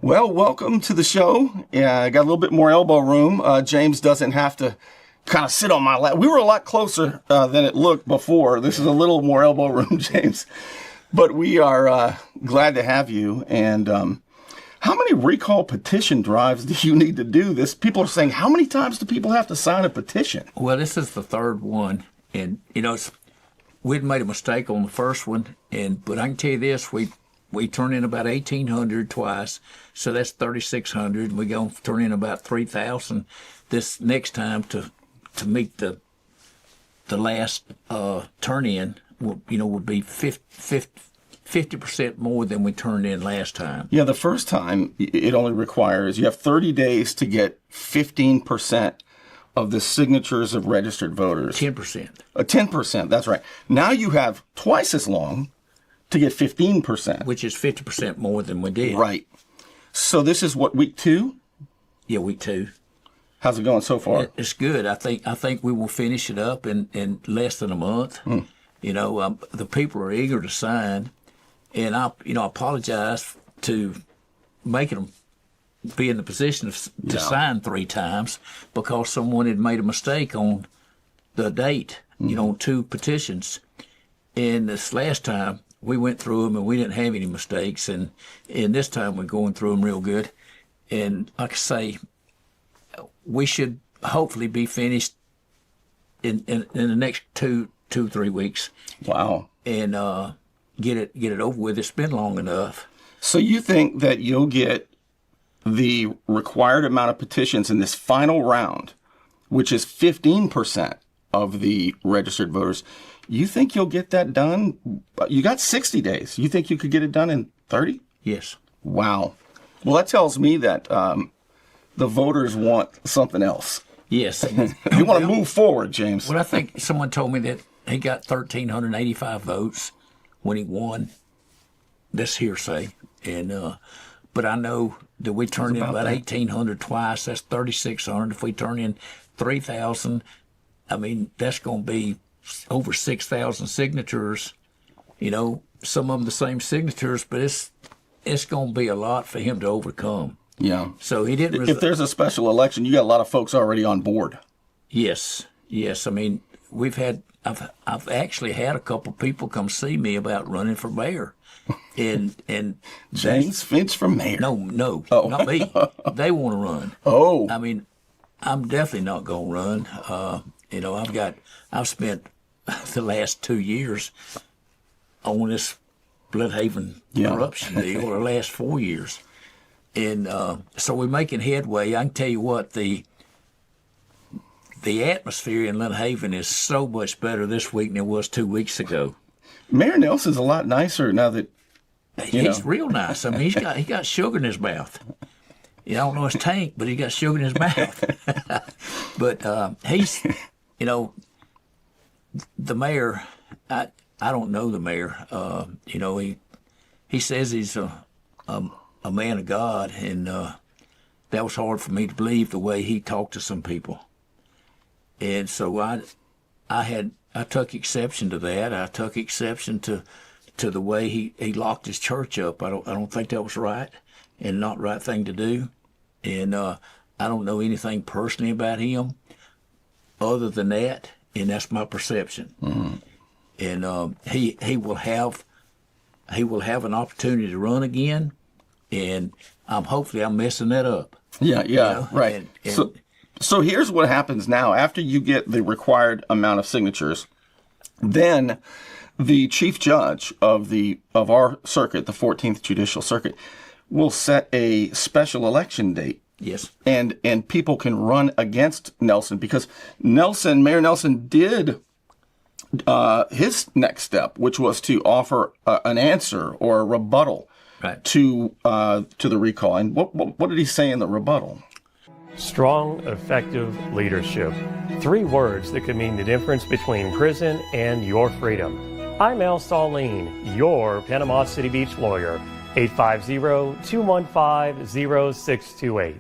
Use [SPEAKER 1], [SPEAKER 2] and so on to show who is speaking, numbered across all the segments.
[SPEAKER 1] Well, welcome to the show. Yeah, I got a little bit more elbow room. James doesn't have to kind of sit on my lap. We were a lot closer than it looked before. This is a little more elbow room, James. But we are glad to have you. And how many recall petition drives do you need to do this? People are saying, how many times do people have to sign a petition?
[SPEAKER 2] Well, this is the third one. And, we'd made a mistake on the first one. But I can tell you this, we turned in about 1,800 twice, so that's 3,600. We're going to turn in about 3,000 this next time to meet the last turn-in. Would be 50% more than we turned in last time.
[SPEAKER 1] Yeah, the first time it only requires you have 30 days to get 15% of the signatures of registered voters.
[SPEAKER 2] 10%.
[SPEAKER 1] 10%. That's right. Now you have twice as long to get 15%.
[SPEAKER 2] Which is 50% more than we did.
[SPEAKER 1] Right. So this is what, week 2?
[SPEAKER 2] Yeah, week 2.
[SPEAKER 1] How's it going so far?
[SPEAKER 2] It's good. I think we will finish it up in less than a month. The people are eager to sign, and I apologize to making them be in the position to sign 3 times because someone had made a mistake on the date. On 2 petitions, and this last time we went through them and we didn't have any mistakes, and this time we're going through them real good. And like I say, we should hopefully be finished in the next 2-3 weeks.
[SPEAKER 1] Wow.
[SPEAKER 2] And get it over with. It's been long enough.
[SPEAKER 1] So you think that you'll get the required amount of petitions in this final round, which is 15% of the registered voters. You think you'll get that done? You got 60 days. You think you could get it done in 30?
[SPEAKER 2] Yes.
[SPEAKER 1] Wow. Well, that tells me that the voters want something else.
[SPEAKER 2] Yes.
[SPEAKER 1] They want to move forward, James.
[SPEAKER 2] Well, I think someone told me that he got 1,385 votes when he won. That's hearsay. And but I know that we turned in about 1,800 twice. That's 3,600. If we turn in 3,000, that's going to be over 6,000 signatures. Some of them the same signatures, but it's going to be a lot for him to overcome.
[SPEAKER 1] Yeah.
[SPEAKER 2] So he didn't.
[SPEAKER 1] If there's a special election, you got a lot of folks already on board.
[SPEAKER 2] Yes. I've actually had a couple people come see me about running for mayor, and
[SPEAKER 1] James Finch for mayor.
[SPEAKER 2] No, not me. They want to run.
[SPEAKER 1] Oh.
[SPEAKER 2] I'm definitely not going to run. I've spent the last 2 years on this Bloodhaven corruption deal, or the last 4 years. And so we're making headway. I can tell you what, the atmosphere in Bloodhaven is so much better this week than it was 2 weeks ago. Mayor
[SPEAKER 1] Nelson's a lot nicer now that
[SPEAKER 2] he's real nice. He got sugar in his mouth. I don't know his tank, but he got sugar in his mouth. But he's, the mayor. I don't know the mayor. He says he's a man of God, and that was hard for me to believe the way he talked to some people. And so I took exception to that. I took exception to the way he locked his church up. I don't think that was right, and not the right thing to do. And I don't know anything personally about him other than that, and that's my perception. Mm-hmm. And he will have an opportunity to run again, and hopefully I'm messing that up.
[SPEAKER 1] Yeah, right. So here's what happens now. After you get the required amount of signatures, then the chief judge of our circuit, the 14th Judicial Circuit, will set a special election date.
[SPEAKER 2] Yes.
[SPEAKER 1] And people can run against Nelson because Mayor Nelson did his next step, which was to offer an answer or a rebuttal to the recall. And what did he say in the rebuttal?
[SPEAKER 3] Strong, effective leadership. 3 words that could mean the difference between prison and your freedom. I'm Al Saleen, your Panama City Beach lawyer. 850-215-0628.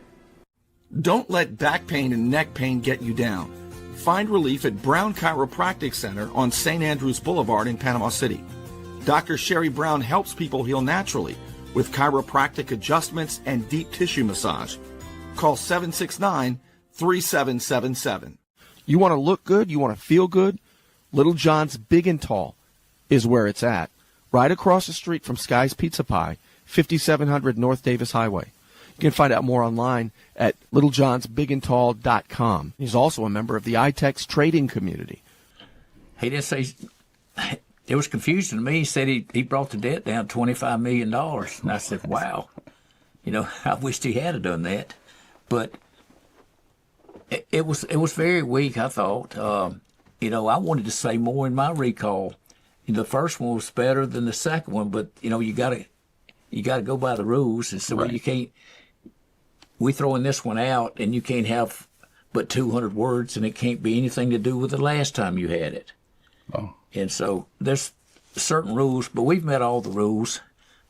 [SPEAKER 1] Don't let back pain and neck pain get you down. Find relief at Brown Chiropractic Center on St. Andrews Boulevard in Panama City. Dr. Sherry Brown helps people heal naturally
[SPEAKER 4] with chiropractic adjustments and deep tissue massage. Call 769-3777. You want to look good? You want to feel good? Little John's Big and Tall is where it's at. Right across the street from Sky's Pizza Pie, 5700 North Davis Highway. You can find out more online at littlejohnsbigandtall.com. He's also a member of the iTex trading community.
[SPEAKER 2] He didn't say, it was confusing to me. He said he brought the debt down $25 million. And I said, wow, I wished he had done that. But it was very weak, I thought. I wanted to say more in my recall. The first one was better than the second one, but, you gotta go by the rules. And so
[SPEAKER 1] Right.
[SPEAKER 2] you can't, we throwing this one out and you can't have but 200 words and it can't be anything to do with the last time you had it.
[SPEAKER 1] Oh.
[SPEAKER 2] And so there's certain rules, but we've met all the rules.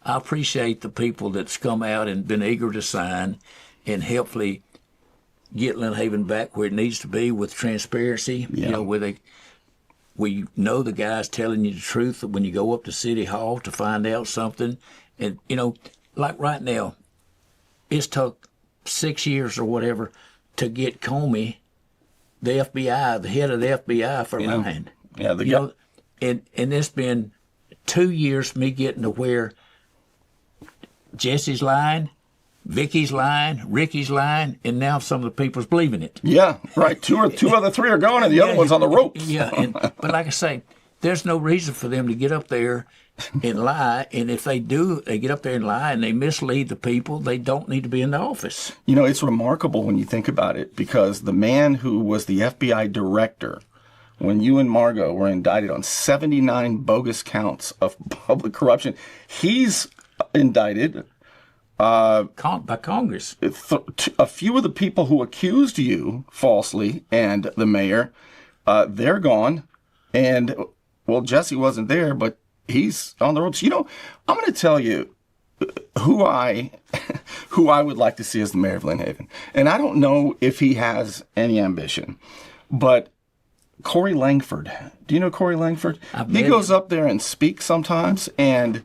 [SPEAKER 2] I appreciate the people that's come out and been eager to sign and helpfully get Lynn Haven back where it needs to be with transparency,
[SPEAKER 1] Yeah.
[SPEAKER 2] where we know the guy's telling you the truth when you go up to City Hall to find out something. And, like right now, it's took 6 years or whatever to get Comey, the FBI, the head of the FBI, for lying.
[SPEAKER 1] Yeah,
[SPEAKER 2] And it's been 2 years me getting to where Jesse's lying, Vicky's lying, Ricky's lying, and now some of the people's believing it.
[SPEAKER 1] Yeah, right. Two of the three are gone, and the other one's on the ropes.
[SPEAKER 2] Yeah, but like I say, there's no reason for them to get up there and lie. And if they do, they get up there and lie and they mislead the people, they don't need to be in the office.
[SPEAKER 1] It's remarkable when you think about it, because the man who was the FBI director when you and Margot were indicted on 79 bogus counts of public corruption, he's indicted.
[SPEAKER 2] By Congress.
[SPEAKER 1] A few of the people who accused you falsely and the mayor, they're gone. And, well, Jesse wasn't there, but he's on the ropes. I'm going to tell you who I would like to see as the mayor of Lynn Haven. And I don't know if he has any ambition, but Corey Langford. Do you know Corey Langford? He goes up there and speaks sometimes, and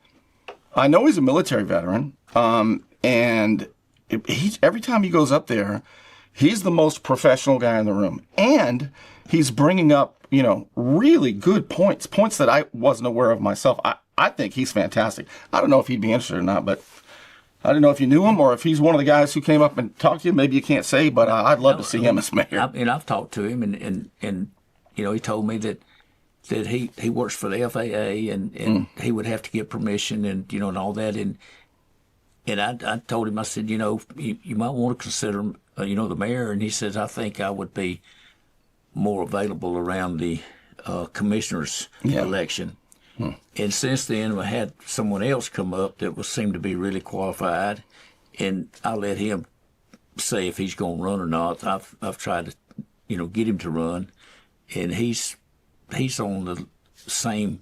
[SPEAKER 1] I know he's a military veteran. And every time he goes up there, he's the most professional guy in the room. And he's bringing up, really good points that I wasn't aware of myself. I think he's fantastic. I don't know if he'd be interested or not, but I don't know if you knew him or if he's one of the guys who came up and talked to you. Maybe you can't say, but I'd love to see him as mayor.
[SPEAKER 2] I've talked to him, and he told me that he works for the FAA, and he would have to get permission and and all that. And I told him, I said, you might want to consider, the mayor. And he says, I think I would be more available around the commissioner's election. And since then, I had someone else come up that seemed to be really qualified, and I let him say if he's going to run or not. I've tried to, get him to run, and he's on the same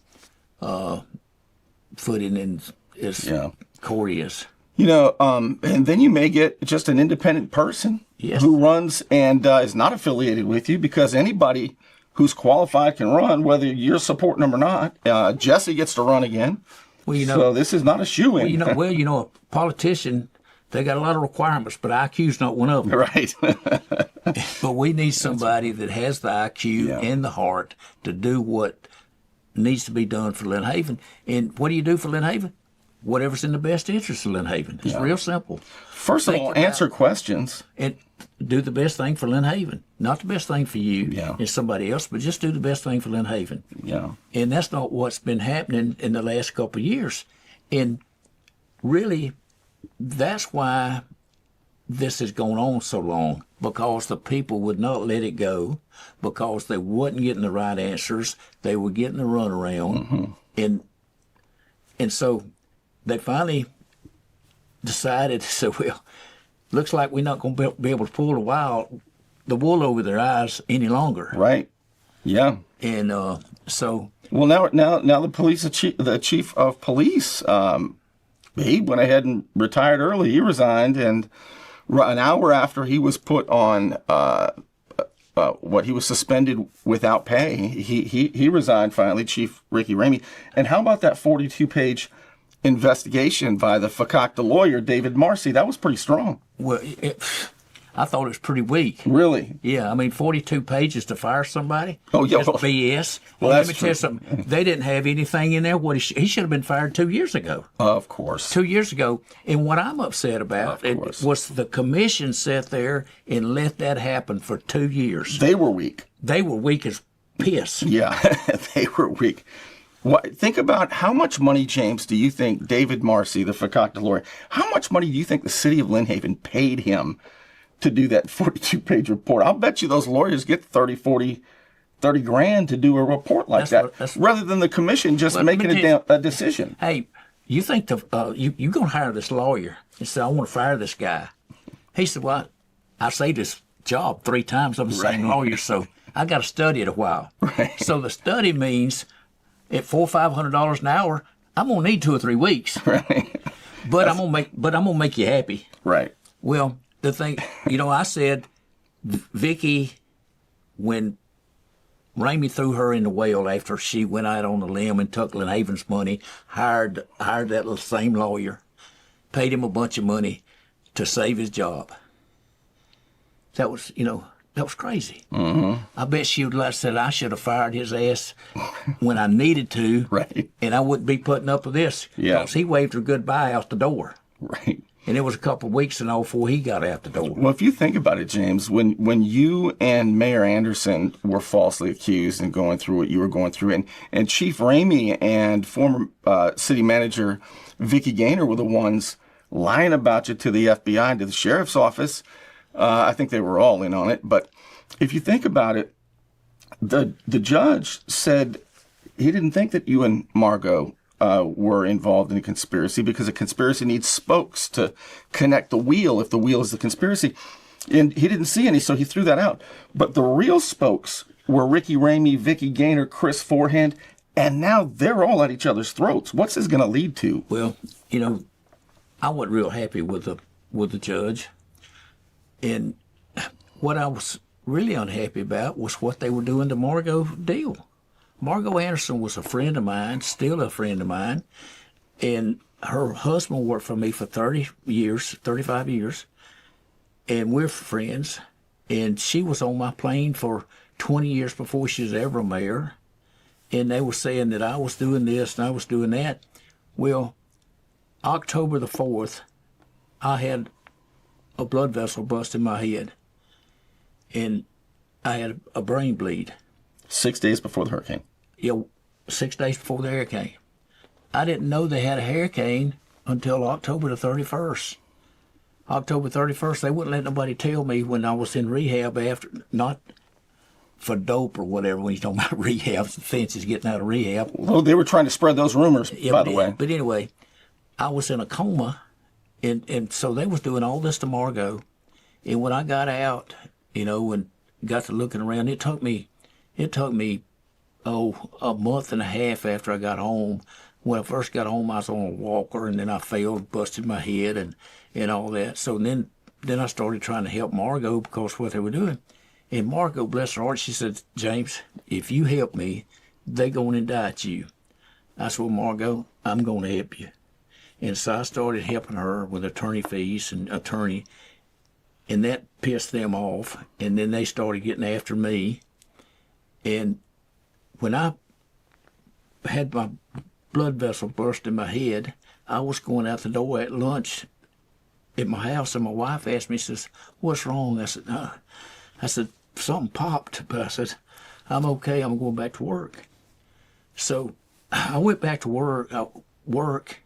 [SPEAKER 2] footing as Corey is.
[SPEAKER 1] And then you may get just an independent person who runs and is not affiliated with you, because anybody who's qualified can run, whether you're supporting them or not. Jesse gets to run again. Well, so this is not a shoo-in.
[SPEAKER 2] A politician, they got a lot of requirements, but IQ's not one of them.
[SPEAKER 1] Right.
[SPEAKER 2] But we need somebody that has the IQ and the heart to do what needs to be done for Lynn Haven. And what do you do for Lynn Haven? Whatever's in the best interest of Lynn Haven. It's real simple.
[SPEAKER 1] First of all, answer questions.
[SPEAKER 2] And do the best thing for Lynn Haven. Not the best thing for you and somebody else, but just do the best thing for Lynn Haven.
[SPEAKER 1] Yeah.
[SPEAKER 2] And that's not what's been happening in the last couple of years. And really, that's why this has gone on so long, because the people would not let it go, because they wasn't getting the right answers. They were getting the runaround. And so they finally decided to say, well, looks like we're not going to be able to pull the wool over their eyes any longer.
[SPEAKER 1] Right. Yeah.
[SPEAKER 2] And so.
[SPEAKER 1] Well, now the chief of police, he went ahead and retired early. He resigned, and an hour after he was put on he was suspended without pay, he resigned finally, Chief Ricky Ramie. And how about that 42-page investigation by the fakakta lawyer, David Marcy. That was pretty strong.
[SPEAKER 2] Well, I thought it was pretty weak.
[SPEAKER 1] Really?
[SPEAKER 2] Yeah, I mean, 42 pages to fire somebody?
[SPEAKER 1] Oh, yeah.
[SPEAKER 2] That's BS.
[SPEAKER 1] Well,
[SPEAKER 2] And
[SPEAKER 1] that's
[SPEAKER 2] let me tell you
[SPEAKER 1] true.
[SPEAKER 2] something. They didn't have anything in there. He should have been fired 2 years ago.
[SPEAKER 1] Of course.
[SPEAKER 2] 2 years ago. And what I'm upset about was the commission sat there and let that happen for 2 years.
[SPEAKER 1] They were weak.
[SPEAKER 2] They were weak as piss.
[SPEAKER 1] Yeah, they were weak. Think about how much money, James, do you think David Marcy, the fakakta lawyer, how much money do you think the city of Lynnhaven paid him to do that 42-page report? I'll bet you those lawyers get 30 grand to do a report like that, rather than the commission just making a decision.
[SPEAKER 2] Hey, you think you're going to hire this lawyer and say, I want to fire this guy. He said, well, I say this job 3 times. I'm the same lawyer, so I got to study it a while.
[SPEAKER 1] Right.
[SPEAKER 2] So the study means at $400 or $500 an hour, I'm going to need 2 or 3 weeks.
[SPEAKER 1] Right.
[SPEAKER 2] But I'm gonna make you happy.
[SPEAKER 1] Right.
[SPEAKER 2] Well, the thing, I said, Vicky, when Ramie threw her in the well after she went out on the limb and took Lynnhaven's money, hired that same lawyer, paid him a bunch of money to save his job. That was, that was crazy. Mm-hmm. I bet she would have said I should have fired his ass when I needed to,
[SPEAKER 1] right?
[SPEAKER 2] And I wouldn't be putting up with this.
[SPEAKER 1] Yeah.
[SPEAKER 2] Because he waved her goodbye out the door.
[SPEAKER 1] Right.
[SPEAKER 2] And it was a couple of weeks and all before he got out the door.
[SPEAKER 1] Well, if you think about it, James, when you and Mayor Anderson were falsely accused and going through what you were going through, and Chief Ramie and former city manager Vicky Gaynor were the ones lying about you to the FBI and to the sheriff's office, I think they were all in on it. But if you think about it, the judge said he didn't think that you and Margot were involved in a conspiracy because a conspiracy needs spokes to connect the wheel if the wheel is the conspiracy. And he didn't see any, so he threw that out. But the real spokes were Ricky Ramie, Vicky Gaynor, Chris Forehand, and now they're all at each other's throats. What's this going to lead to?
[SPEAKER 2] Well, I wasn't real happy with the judge. And what I was really unhappy about was what they were doing to Margot Deal. Margot Anderson was a friend of mine, still a friend of mine, and her husband worked for me for 35 years, and we're friends. And she was on my plane for 20 years before she was ever a mayor, and they were saying that I was doing this and I was doing that. Well, October the 4th, I had a blood vessel bust in my head, and I had a brain bleed.
[SPEAKER 1] 6 days before the hurricane.
[SPEAKER 2] 6 days before the hurricane. I didn't know they had a hurricane until October the 31st. October 31st, they wouldn't let nobody tell me when I was in rehab after, not for dope or whatever, when you're talking about rehab, Finch is getting out of rehab.
[SPEAKER 1] Well, they were trying to spread those rumors, by the way.
[SPEAKER 2] But anyway, I was in a coma, and so they was doing all this to Margot. And when I got out, and got to looking around, it took me a month and a half after I got home. When I first got home, I was on a walker, and then I fell, busted my head, and all that. So then I started trying to help Margot because of what they were doing. And Margot, bless her heart, she said, James, if you help me, they're going to indict you. I said, well, Margot, I'm going to help you. And so I started helping her with attorney fees and attorney, and that pissed them off. And then they started getting after me. And when I had my blood vessel burst in my head, I was going out the door at lunch at my house, and my wife asked me, says, what's wrong? I said, something popped. But I said, I'm okay. I'm going back to work. So I went back to work,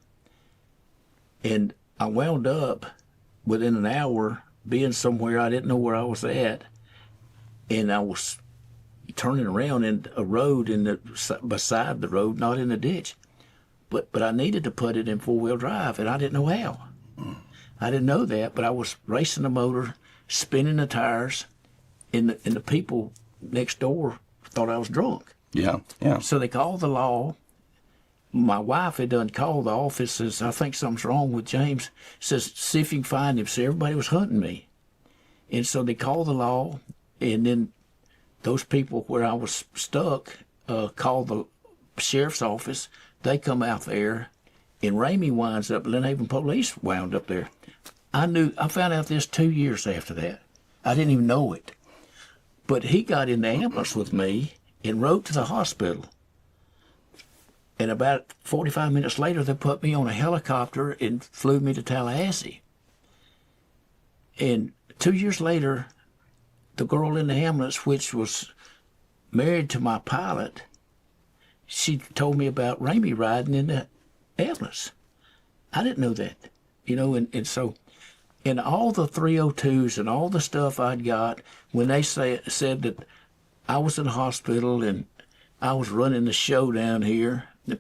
[SPEAKER 2] and I wound up within an hour being somewhere I didn't know where I was at, and I was turning around in a road beside the road, not in the ditch. But I needed to put it in four-wheel drive, and I didn't know how. I didn't know that, but I was racing the motor, spinning the tires, and the people next door thought I was drunk.
[SPEAKER 1] Yeah, yeah.
[SPEAKER 2] So they called the law. My wife had done called the office, says, I think something's wrong with James. Says, see if you can find him. So everybody was hunting me. And so they called the law, and then those people where I was stuck called the sheriff's office. They come out there, and Ramie winds up, Lynn Haven Police wound up there. I found out this 2 years after that. I didn't even know it. But he got in the ambulance with me and rode to the hospital. And about 45 minutes later, they put me on a helicopter and flew me to Tallahassee. And 2 years later, the girl in the ambulance, which was married to my pilot, she told me about Ramie riding in the ambulance. I didn't know that, and so in all the 302s and all the stuff I'd got, when they said that I was in the hospital and I was running the show down here, the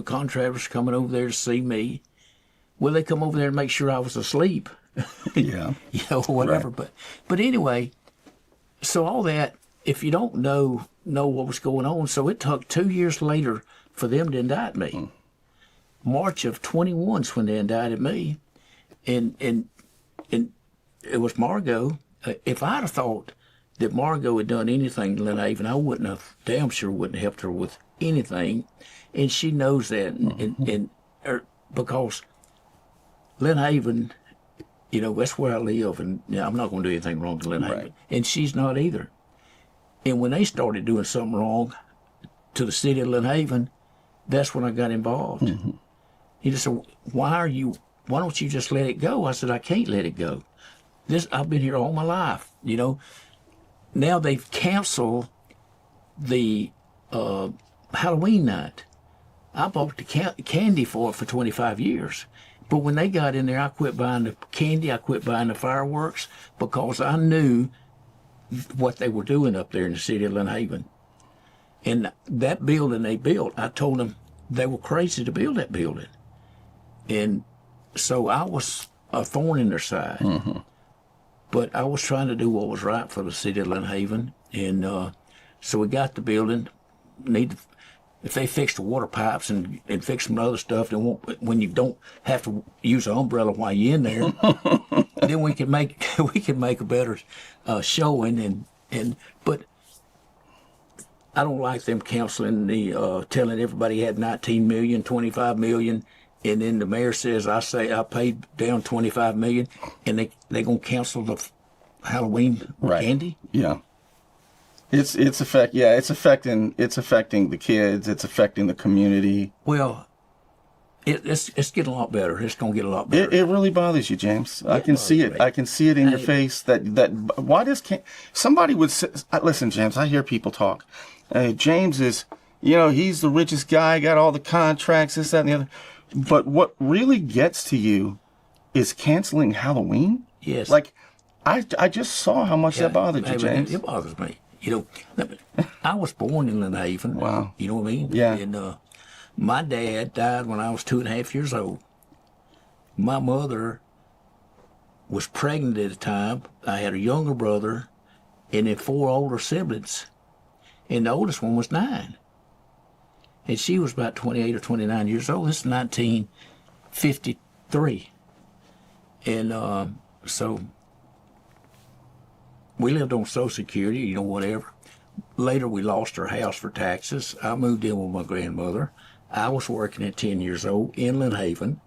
[SPEAKER 2] contractors coming over there to see me, well, they come over there and make sure I was asleep.
[SPEAKER 1] Yeah.
[SPEAKER 2] Whatever.
[SPEAKER 1] Right.
[SPEAKER 2] But anyway, so all that, if you don't know what was going on, so it took 2 years later for them to indict me. March of 21's when they indicted me, and it was Margot. If I'd have thought that Margot had done anything to Lynn Haven, I damn sure wouldn't have helped her with anything, and she knows that, because Lynn Haven, that's where I live, and I'm not going to do anything wrong to Lynn Haven, and she's not either. And when they started doing something wrong to the city of Lynn Haven, that's when I got involved. Mm-hmm. He just said, why don't you just let it go? I said, I can't let it go. I've been here all my life, Now they've canceled the Halloween night. I bought the candy for it for 25 years. But when they got in there, I quit buying the candy, I quit buying the fireworks, because I knew what they were doing up there in the city of Lynn Haven. And that building they built, I told them they were crazy to build that building. And so I was a thorn in their side. Mm-hmm. But I was trying to do what was right for the city of Lynn Haven. And so we got the building. If they fix the water pipes and fix some other stuff, when you don't have to use an umbrella while you're in there, then we can make a better showing. But I don't like them canceling telling everybody had 19 million, 25 million, and then the mayor says I paid down 25 million, and they gonna cancel the Halloween candy.
[SPEAKER 1] Yeah. It's affecting the kids. It's affecting the community.
[SPEAKER 2] Well, it's getting a lot better. It's gonna get a lot better.
[SPEAKER 1] It really bothers you, James. I can see it. I can see it in your face. That why somebody would say, listen, James. I hear people talk. James is, he's the richest guy. Got all the contracts. This, that, and the other. But what really gets to you is canceling Halloween.
[SPEAKER 2] Yes.
[SPEAKER 1] Like, I just saw how much that bothered you, James.
[SPEAKER 2] It bothers me. I was born in Lynn Haven.
[SPEAKER 1] Wow.
[SPEAKER 2] You know what I mean?
[SPEAKER 1] Yeah.
[SPEAKER 2] And my dad died when I was 2.5 years old. My mother was pregnant at the time. I had a younger brother and then 4 older siblings. And the oldest one was 9. And she was about 28 or 29 years old. This is 1953. And so we lived on Social Security, whatever. Later, we lost our house for taxes. I moved in with my grandmother. I was working at 10 years old in Lynn Haven.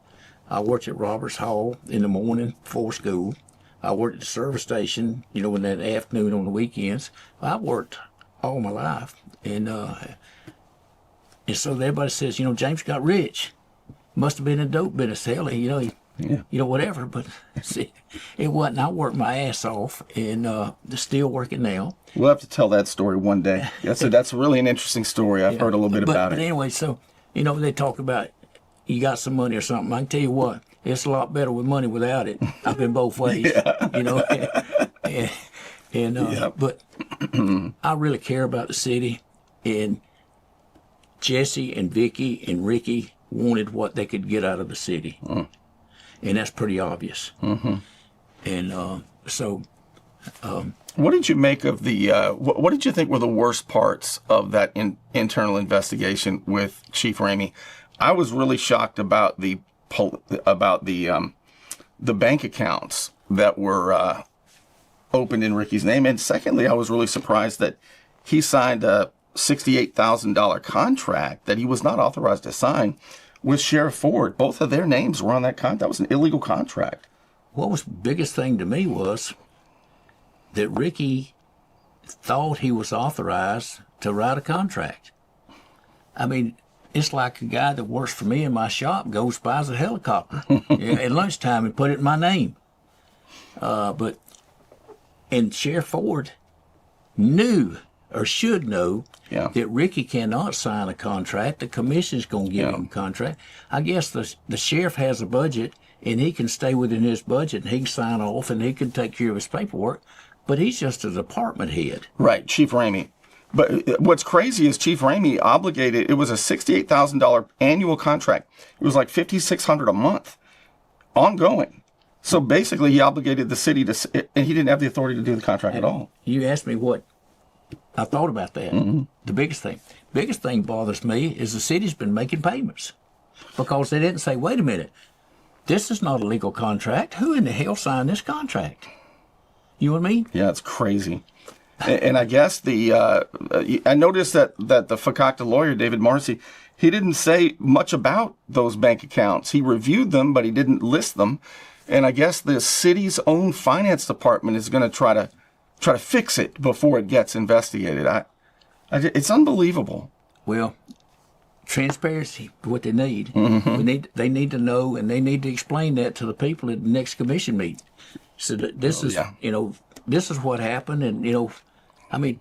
[SPEAKER 2] I worked at Roberts Hall in the morning before school. I worked at the service station, in that afternoon on the weekends. I worked all my life. And so everybody says, James got rich. Must have been in dope business. Hell, whatever. But see, it wasn't. I worked my ass off, and still working now.
[SPEAKER 1] We'll have to tell that story one day. That's really an interesting story. I've heard a little bit about it.
[SPEAKER 2] But anyway, so, they talk about you got some money or something. I can tell you what, it's a lot better with money without it. I've been both ways, But I really care about the city, and Jesse and Vicky and Ricky wanted what they could get out of the city. And that's pretty obvious. Mm-hmm. And so...
[SPEAKER 1] what did you make of the... what did you think were the worst parts of that internal investigation with Chief Ramie? I was really shocked about the bank accounts that were opened in Ricky's name. And secondly, I was really surprised that he signed a $68,000 contract that he was not authorized to sign with Sheriff Ford. Both of their names were on that contract. That was an illegal contract.
[SPEAKER 2] What was the biggest thing to me was that Ricky thought he was authorized to write a contract. I mean, it's like a guy that works for me in my shop goes buys a helicopter at lunchtime and put it in my name. And Sheriff Ford knew or should know that Ricky cannot sign a contract. The commission's going to give him a contract. I guess the sheriff has a budget, and he can stay within his budget, and he can sign off, and he can take care of his paperwork. But he's just a department head.
[SPEAKER 1] Right, Chief Ramie. But what's crazy is Chief Ramie obligated, it was a $68,000 annual contract. It was like $5,600 a month, ongoing. So basically, he obligated the city to, and he didn't have the authority to do the contract at all.
[SPEAKER 2] You asked me what I thought about that.
[SPEAKER 1] Mm-hmm.
[SPEAKER 2] The biggest thing bothers me is the city's been making payments because they didn't say, wait a minute, this is not a legal contract. Who in the hell signed this contract? You know what I mean?
[SPEAKER 1] Yeah, it's crazy. And I guess I noticed that the Fakakta lawyer, David Marcy, he didn't say much about those bank accounts. He reviewed them, but he didn't list them. And I guess the city's own finance department is going to try to fix it before it gets investigated. It's unbelievable.
[SPEAKER 2] Well, transparency, what they need.
[SPEAKER 1] Mm-hmm.
[SPEAKER 2] They need to know, and they need to explain that to the people at the next commission meeting. So this is what happened, and I mean,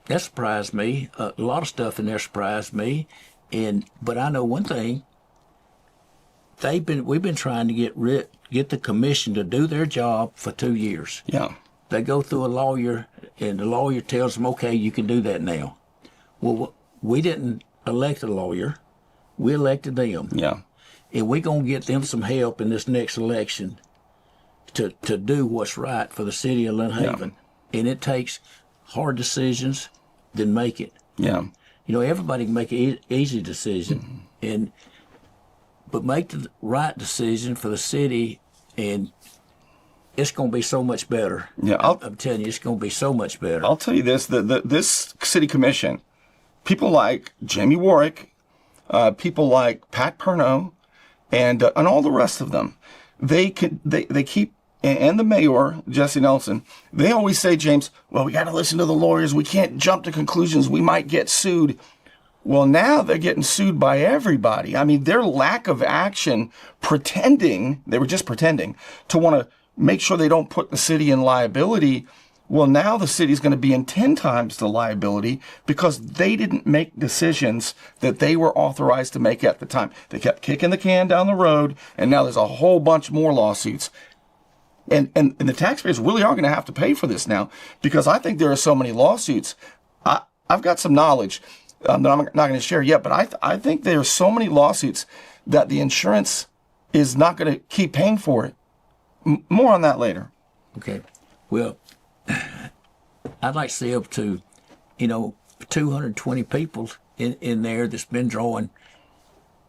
[SPEAKER 2] that surprised me. A lot of stuff in there surprised me, but I know one thing. We've been trying to get the commission to do their job for 2 years.
[SPEAKER 1] Yeah.
[SPEAKER 2] They go through a lawyer, and the lawyer tells them, okay, you can do that now. Well, we didn't elect a lawyer. We elected them.
[SPEAKER 1] Yeah.
[SPEAKER 2] And we're going to get them some help in this next election to do what's right for the city of Lynn Haven. Yeah. And it takes hard decisions, then make it.
[SPEAKER 1] Yeah.
[SPEAKER 2] Everybody can make an easy decision, but make the right decision for the city, and it's going to be so much better. Yeah, I'm telling you, it's going to be so much better.
[SPEAKER 1] I'll tell you this: this city commission, people like Jamie Warwick, people like Pat Perno, and all the rest of them, they keep. And the mayor, Jesse Nelson, they always say, James, well, we got to listen to the lawyers. We can't jump to conclusions. We might get sued. Well, now they're getting sued by everybody. I mean, their lack of action, they were just pretending to want to make sure they don't put the city in liability. Well, now the city's going to be in 10 times the liability because they didn't make decisions that they were authorized to make at the time. They kept kicking the can down the road, and now there's a whole bunch more lawsuits. And the taxpayers really are going to have to pay for this now because I think there are so many lawsuits. I've got some knowledge that I'm not going to share yet, but I think there are so many lawsuits that the insurance is not going to keep paying for it. More on that later.
[SPEAKER 2] Okay. Well, I'd like to see up to, 220 people in there that's been drawing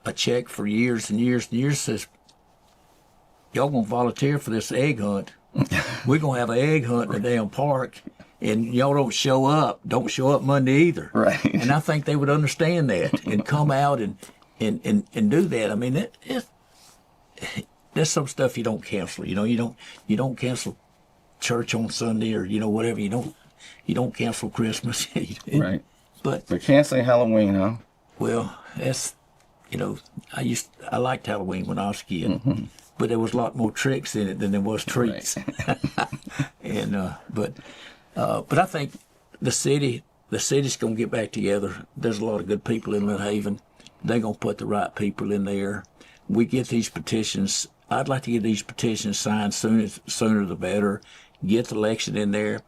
[SPEAKER 2] a check for years and years and years. Says, y'all gonna volunteer for this egg hunt. We're gonna have an egg hunt in the damn park, and y'all don't show up. Don't show up Monday either.
[SPEAKER 1] Right.
[SPEAKER 2] And I think they would understand that and come out and do that. I mean, there's some stuff you don't cancel. You don't cancel church on Sunday or whatever. You don't cancel Christmas.
[SPEAKER 1] Right.
[SPEAKER 2] But
[SPEAKER 1] canceling Halloween, huh?
[SPEAKER 2] Well, that's I liked Halloween when I was a kid.
[SPEAKER 1] Mm-hmm.
[SPEAKER 2] But there was a lot more tricks in it than there was treats. Right. And but I think the city's gonna get back together. There's a lot of good people in Lynn Haven. They're gonna put the right people in there. We get these petitions. I'd like to get these petitions signed sooner the better. Get the election in there.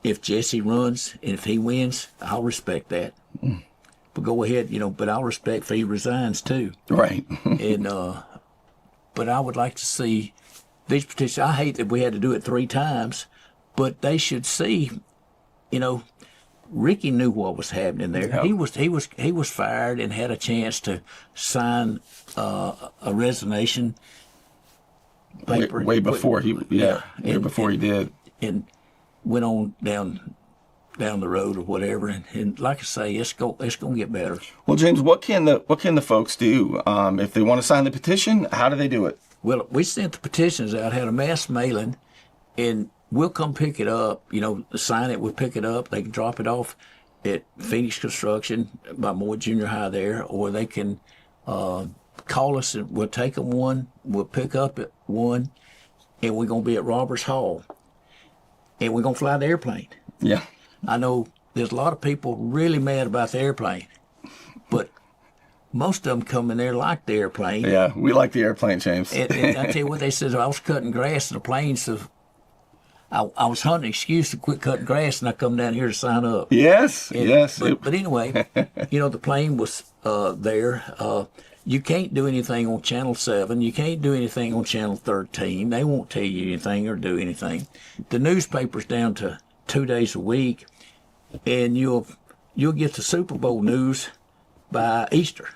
[SPEAKER 2] If Jesse runs and if he wins, I'll respect that. But go ahead, but I'll respect if he resigns too.
[SPEAKER 1] Right.
[SPEAKER 2] And but I would like to see these petitions. I hate that we had to do it 3 times, but they should see, Ricky knew what was happening there. Yep. He was fired and had a chance to sign a resignation paper
[SPEAKER 1] way before he did,
[SPEAKER 2] and went on down down the road or whatever. And like I say, it's going to get better.
[SPEAKER 1] Well, James, what can the folks do if they want to sign the petition? How do they do it?
[SPEAKER 2] Well, we sent the petitions out, had a mass mailing, and we'll come pick it up. Sign it, we'll pick it up. They can drop it off at Phoenix Construction by Moore Junior High there, or they can call us and we'll take them one. We'll pick up at one, and we're going to be at Roberts Hall. And we're going to fly the airplane.
[SPEAKER 1] Yeah.
[SPEAKER 2] I know there's a lot of people really mad about the airplane, but most of them come in there like the airplane.
[SPEAKER 1] Yeah, we like the airplane, James.
[SPEAKER 2] And I tell you what, they said, I was cutting grass in the plane, so I was hunting an excuse to quit cutting grass, and I come down here to sign up.
[SPEAKER 1] Yes,
[SPEAKER 2] And,
[SPEAKER 1] yes.
[SPEAKER 2] But anyway, the plane was there. You can't do anything on Channel 7. You can't do anything on Channel 13. They won't tell you anything or do anything. The newspaper's down to 2 days a week, and you'll get the Super Bowl news by Easter.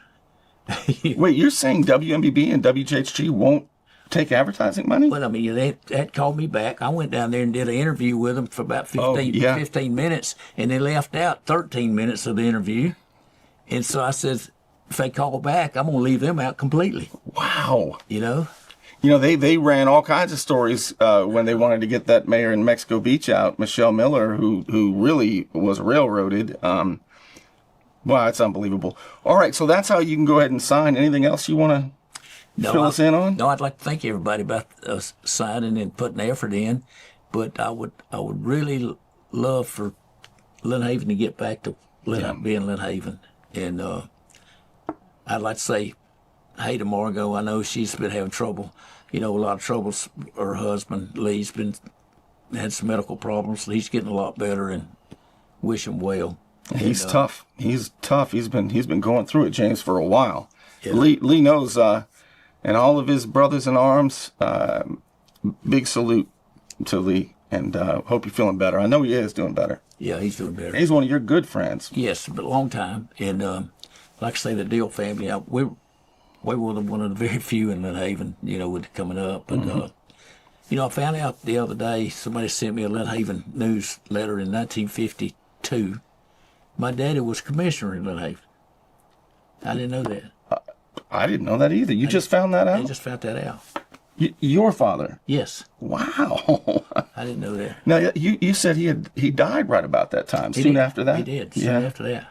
[SPEAKER 1] Wait, you're saying WMBB and WJHG won't take advertising money?
[SPEAKER 2] Well, I mean, they called me back. I went down there and did an interview with them for about 15 minutes, and they left out 13 minutes of the interview. And so I said, if they call back, I'm going to leave them out completely.
[SPEAKER 1] Wow.
[SPEAKER 2] They
[SPEAKER 1] ran all kinds of stories when they wanted to get that mayor in Mexico Beach out, Michelle Miller, who really was railroaded. Wow, it's unbelievable. All right, so that's how you can go ahead and sign. Anything else you want to fill us in on?
[SPEAKER 2] No, I'd like to thank everybody about signing and putting the effort in, but I would really love for Lynn Haven to get back to being Lynn Haven. And I'd like to say hey to Margot. I know she's been having trouble, a lot of troubles. Her husband, Lee's had some medical problems. He's getting a lot better, and wish him well.
[SPEAKER 1] He's tough. He's tough. He's been going through it, James, for a while.
[SPEAKER 2] Yeah.
[SPEAKER 1] Lee knows, and all of his brothers in arms, big salute to Lee, and hope you're feeling better. I know he is doing better.
[SPEAKER 2] Yeah, he's doing better.
[SPEAKER 1] He's one of your good friends.
[SPEAKER 2] Yes, but a long time. And like I say, the Deal family, we were one of the very few in Lynn Haven, with it coming up. But, I found out the other day, somebody sent me a Lynn Haven newsletter in 1952. My daddy was commissioner in Lynn Haven. I didn't know that.
[SPEAKER 1] I didn't know that either. You just found that out?
[SPEAKER 2] I just found that out.
[SPEAKER 1] Your father?
[SPEAKER 2] Yes.
[SPEAKER 1] Wow.
[SPEAKER 2] I didn't know that.
[SPEAKER 1] Now, you said he died right about that time, soon after that?
[SPEAKER 2] He did, soon after that.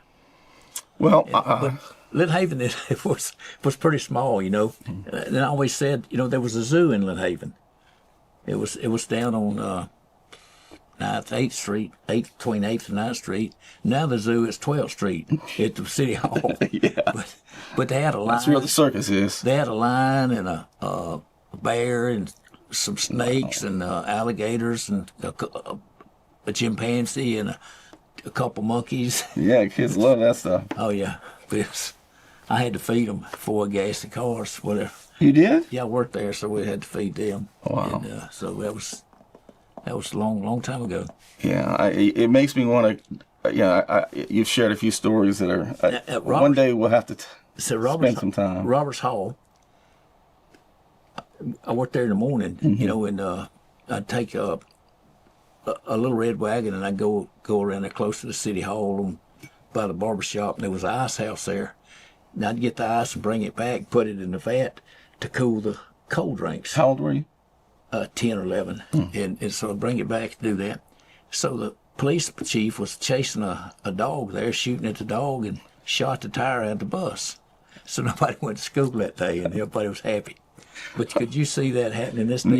[SPEAKER 1] Well,
[SPEAKER 2] but Lynn Haven it was pretty small, And I always said, there was a zoo in Lynn Haven. It was down on 8th Street, between 8th and 9th Street. Now the zoo is 12th Street at the City Hall.
[SPEAKER 1] Yeah.
[SPEAKER 2] But they had a lion.
[SPEAKER 1] That's where the circus is.
[SPEAKER 2] They had a lion and a bear and some snakes and alligators and a chimpanzee and a couple monkeys.
[SPEAKER 1] Yeah, kids love that stuff.
[SPEAKER 2] Oh, yeah. I had to feed them before I gassed the cars, whatever.
[SPEAKER 1] You did?
[SPEAKER 2] Yeah, I worked there, so we had to feed them.
[SPEAKER 1] Wow.
[SPEAKER 2] And, so that was a long time ago.
[SPEAKER 1] Yeah, it makes me want to. You've shared a few stories that are. One day we'll have to spend some time.
[SPEAKER 2] Roberts Hall. I worked there in the morning, and I'd take a little red wagon and I'd go around there close to the City Hall and by the barber shop, and there was an ice house there. And I'd get the ice and bring it back, put it in the vat to cool the cold drinks.
[SPEAKER 1] How old were you?
[SPEAKER 2] 10 or 11. And so I'd bring it back to do that. So the police chief was chasing a dog there, shooting at the dog, and shot the tire out of the bus. So nobody went to school that day, and everybody was happy. But could you see that happening this day?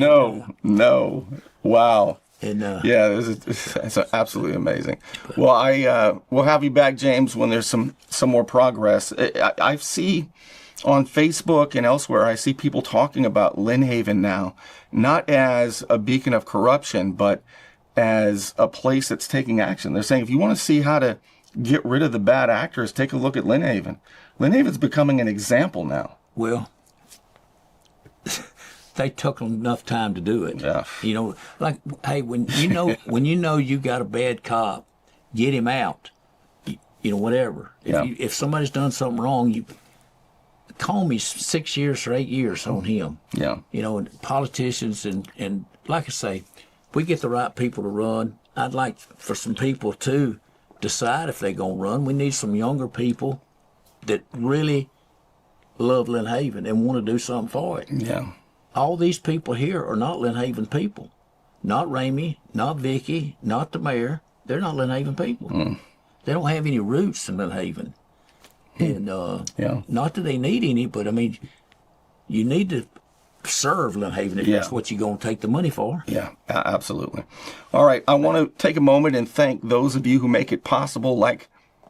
[SPEAKER 1] No. Wow.
[SPEAKER 2] And
[SPEAKER 1] it's absolutely amazing. Well, we'll have you back, James, when there's some more progress. I see on Facebook and elsewhere, I see people talking about Lynn Haven now, not as a beacon of corruption, but as a place that's taking action. They're saying if you want to see how to get rid of the bad actors, take a look at Lynn Haven. Lynn Haven's becoming an example now.
[SPEAKER 2] Well, they took enough time to do it.
[SPEAKER 1] Yeah.
[SPEAKER 2] Like, hey, when you got a bad cop, get him out. Whatever. If somebody's done something wrong, you call me 6 years or 8 years on him.
[SPEAKER 1] Yeah.
[SPEAKER 2] And politicians and like I say, if we get the right people to run, I'd like for some people to decide if they're going to run. We need some younger people that really love Lynn Haven and want to do something for it.
[SPEAKER 1] Yeah.
[SPEAKER 2] All these people here are not Lynn Haven people. Not Ramie, not Vicky, not the mayor. They're not Lynn Haven people. They don't have any roots in Lynn Haven. And not that they need any, but I mean, you need to serve Lynn Haven if that's what you're going to take the money for.
[SPEAKER 1] Yeah, absolutely. All right, I want to take a moment and thank those of you who make it possible, like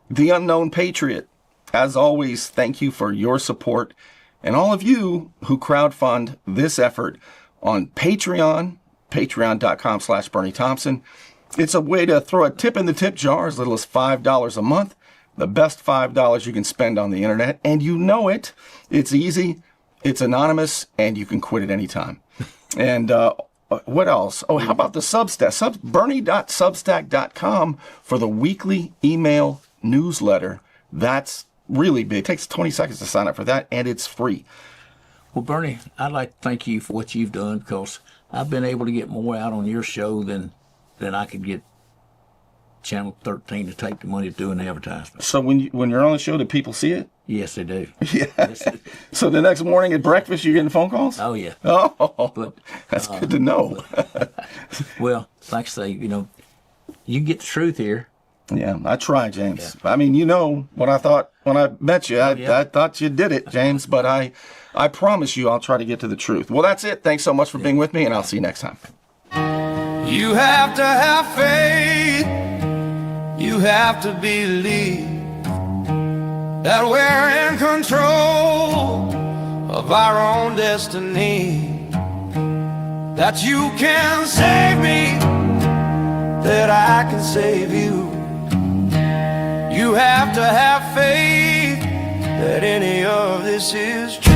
[SPEAKER 1] the Unknown Patriot. As always, thank you for your support, and all of you who crowdfund this effort on Patreon, patreon.com/Bernie Thompson. It's a way to throw a tip in the tip jar, as little as $5 a month, the best $5 you can spend on the internet, and you know it. It's easy, it's anonymous, and you can quit at any time. And what else? Oh, how about the Substack? Bernie.substack.com for the weekly email newsletter. That's really big. It takes 20 seconds to sign up for that, and it's free.
[SPEAKER 2] Well, Bernie, I'd like to thank you for what you've done, because I've been able to get more out on your show than I could get Channel 13 to take the money to do an advertisement.
[SPEAKER 1] So when you're on the show, do people see it?
[SPEAKER 2] Yes, they do.
[SPEAKER 1] Yeah.
[SPEAKER 2] Yes, they do.
[SPEAKER 1] So the next morning at breakfast, you're getting phone calls?
[SPEAKER 2] Oh, yeah.
[SPEAKER 1] Oh,
[SPEAKER 2] But
[SPEAKER 1] that's good to know.
[SPEAKER 2] well, like I say, you know, you get the truth here.
[SPEAKER 1] Yeah, I try, James. Yeah. I mean, you know what I thought when I met you. I thought you did it, James, but I promise you I'll try to get to the truth. Well, that's it. Thanks so much for being with me, and I'll see you next time.
[SPEAKER 5] You have to have faith. You have to believe that we're in control of our own destiny. That you can save me, that I can save you. You have to have faith that any of this is true.